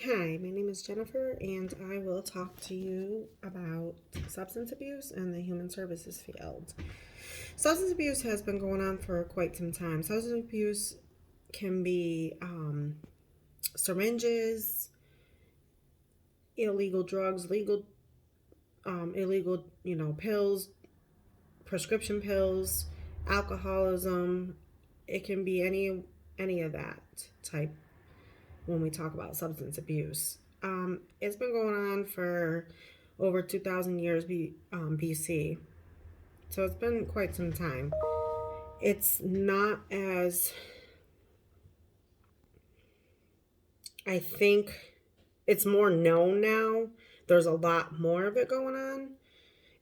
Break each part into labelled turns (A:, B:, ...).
A: Hi, my name is Jennifer, and I will talk to you about substance abuse and the human services field. Substance abuse has been going on for quite some time. Substance abuse can be syringes, illegal drugs, illegal, pills, prescription pills, alcoholism. It can be any of that type when we talk about substance abuse. It's been going on for over 2,000 years BC, so it's been quite some time. It's not as, I think, it's more known now. There's a lot more of it going on,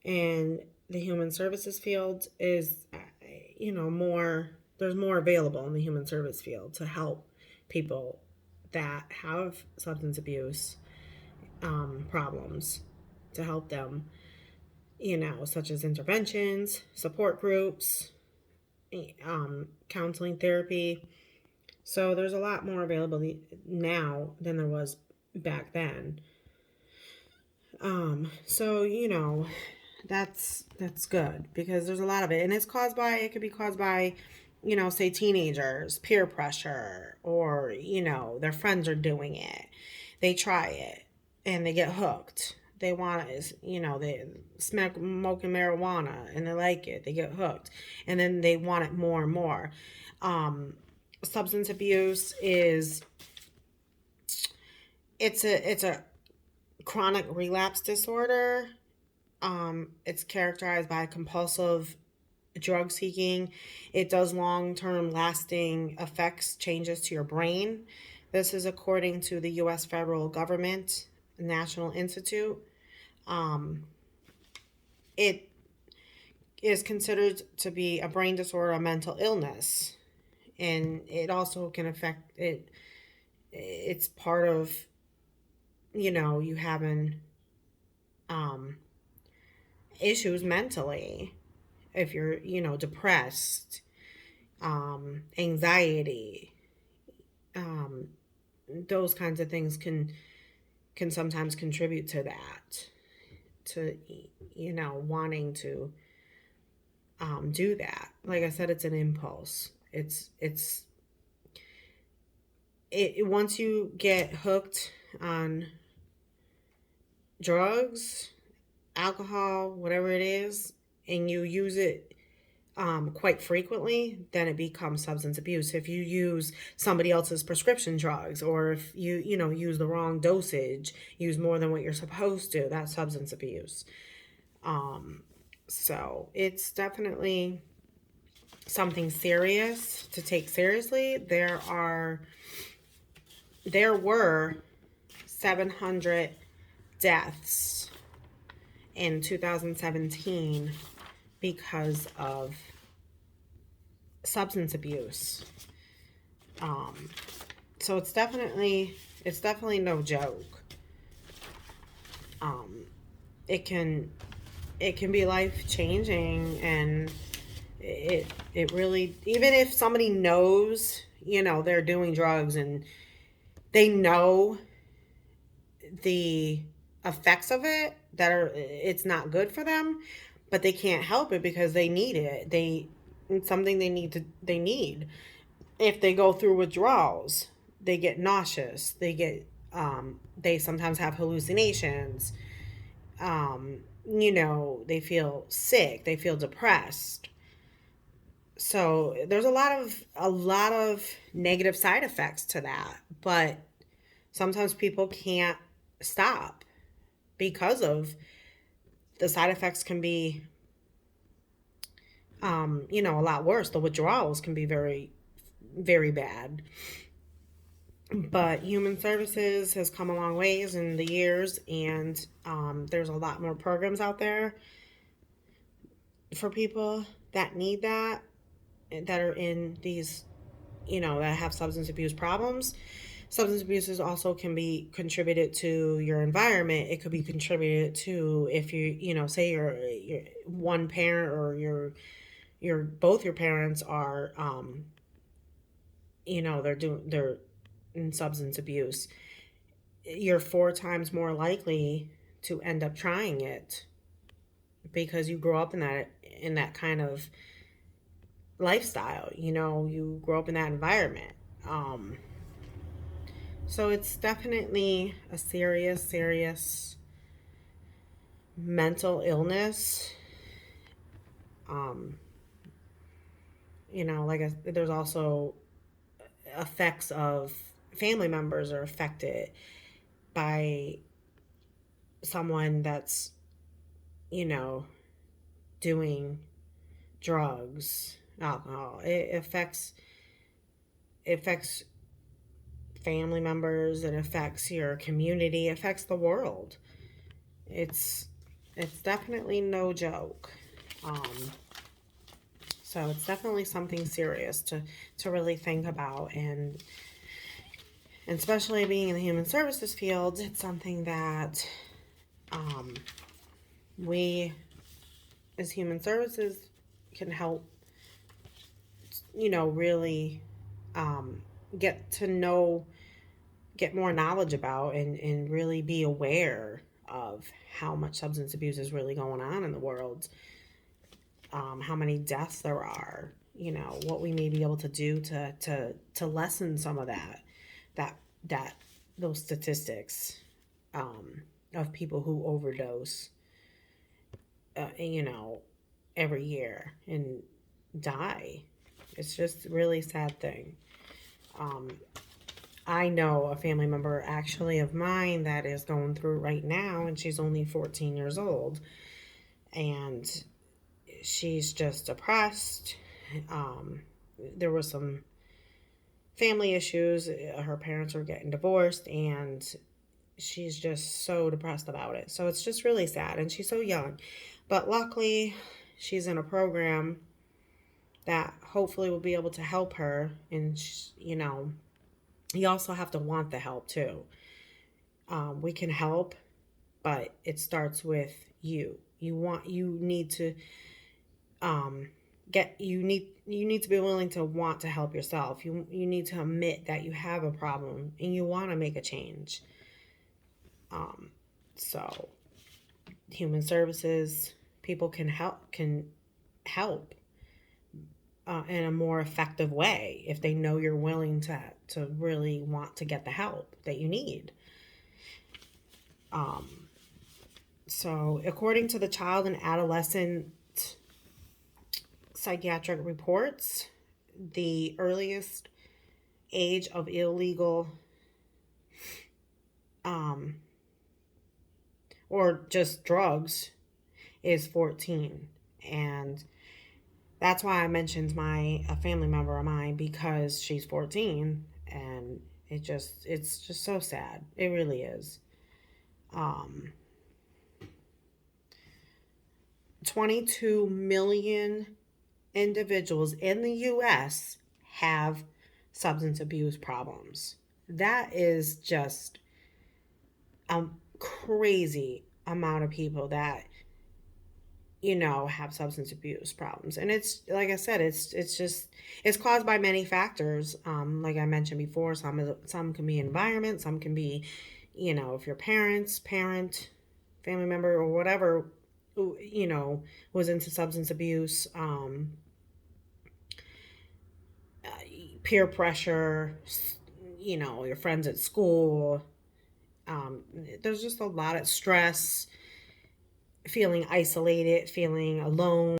A: and the human services field is, more, there's more available in the human service field to help people that have substance abuse problems to help them, such as interventions, support groups, counseling, therapy. So there's a lot more available now than there was back then. So that's good because there's a lot of it, and it could be caused by, say teenagers, peer pressure, or their friends are doing it, they try it, and they get hooked. They want is they smoking marijuana and they like it, they get hooked, and then they want it more and more. Substance abuse is it's a chronic relapse disorder. It's characterized by compulsive drug seeking. It does long term lasting effects, changes to your brain. This is according to the U.S. federal government, National Institute. Um, it is considered to be a brain disorder, a mental illness, and it also can affect it. It's part of you having um, issues mentally if you're depressed, anxiety, um, those kinds of things can sometimes contribute to that, to wanting to do that. Like I said, it's an impulse. It once you get hooked on drugs, alcohol, whatever it is, and you use it quite frequently, then it becomes substance abuse. If you use somebody else's prescription drugs, or if you use the wrong dosage, use more than what you're supposed to, that's substance abuse. Um, so it's definitely something serious to take seriously. There were 700 deaths in 2017 because of substance abuse. Um, so it's definitely no joke. Um, it can it can be life changing, and it really, even if somebody knows they're doing drugs and they know the effects of it, that are it's not good for them, but they can't help it because they need it. It's something they need. If they go through withdrawals, they get nauseous, they sometimes have hallucinations. They feel sick, they feel depressed. So there's a lot of negative side effects to that, but sometimes people can't stop because of the side effects can be a lot worse. The withdrawals can be very, very bad. But human services has come a long ways in the years, and there's a lot more programs out there for people that need that are in these, that have substance abuse problems. Substance abuse is also can be contributed to your environment. It could be contributed to if say you're one parent, or your both your parents are they're in substance abuse. you're 4 times more likely to end up trying it because you grow up in that kind of lifestyle. You grow up in that environment. Um, so it's definitely a serious mental illness. Um, there's also effects of family members are affected by someone that's, you know, doing drugs, alcohol. It affects family members, it affects your community, it affects the world. It's it's definitely no joke. Um, so it's definitely something serious to really think about, and especially being in the human services field, it's something that um, we as human services can help, really um, get to know, get more knowledge about, and really be aware of how much substance abuse is really going on in the world, how many deaths there are, what we may be able to do to lessen some of that that those statistics, um, of people who overdose, uh, you know, every year and die. It's just a really sad thing. Um, I know a family member actually of mine that is going through it right now, and she's only 14 years old, and she's just depressed. Um, there was some family issues. Her parents were getting divorced, and she's just so depressed about it. So it's just really sad, and she's so young. But luckily, she's in a program that hopefully will be able to help her. And, you also have to want the help too. We can help, but it starts with you. You need to um, you need to be willing to want to help yourself. You need to admit that you have a problem and you want to make a change. Um, so human services people can help in a more effective way if they know you're willing to really want to get the help that you need. Um, so, according to the Child and Adolescent Psychiatric Reports, the earliest age of illegal um, or just drugs is 14. And that's why I mentioned a family member of mine, because she's 14, and it's just so sad. It really is. Um, 22 million individuals in the US have substance abuse problems. That is just a crazy amount of people that have substance abuse problems. And it's like I said, it's caused by many factors. Like I mentioned before, some can be environment, some can be, if your parent, family member, or whatever, was into substance abuse, uh, peer pressure, your friends at school. There's just a lot of stress, feeling isolated, feeling alone.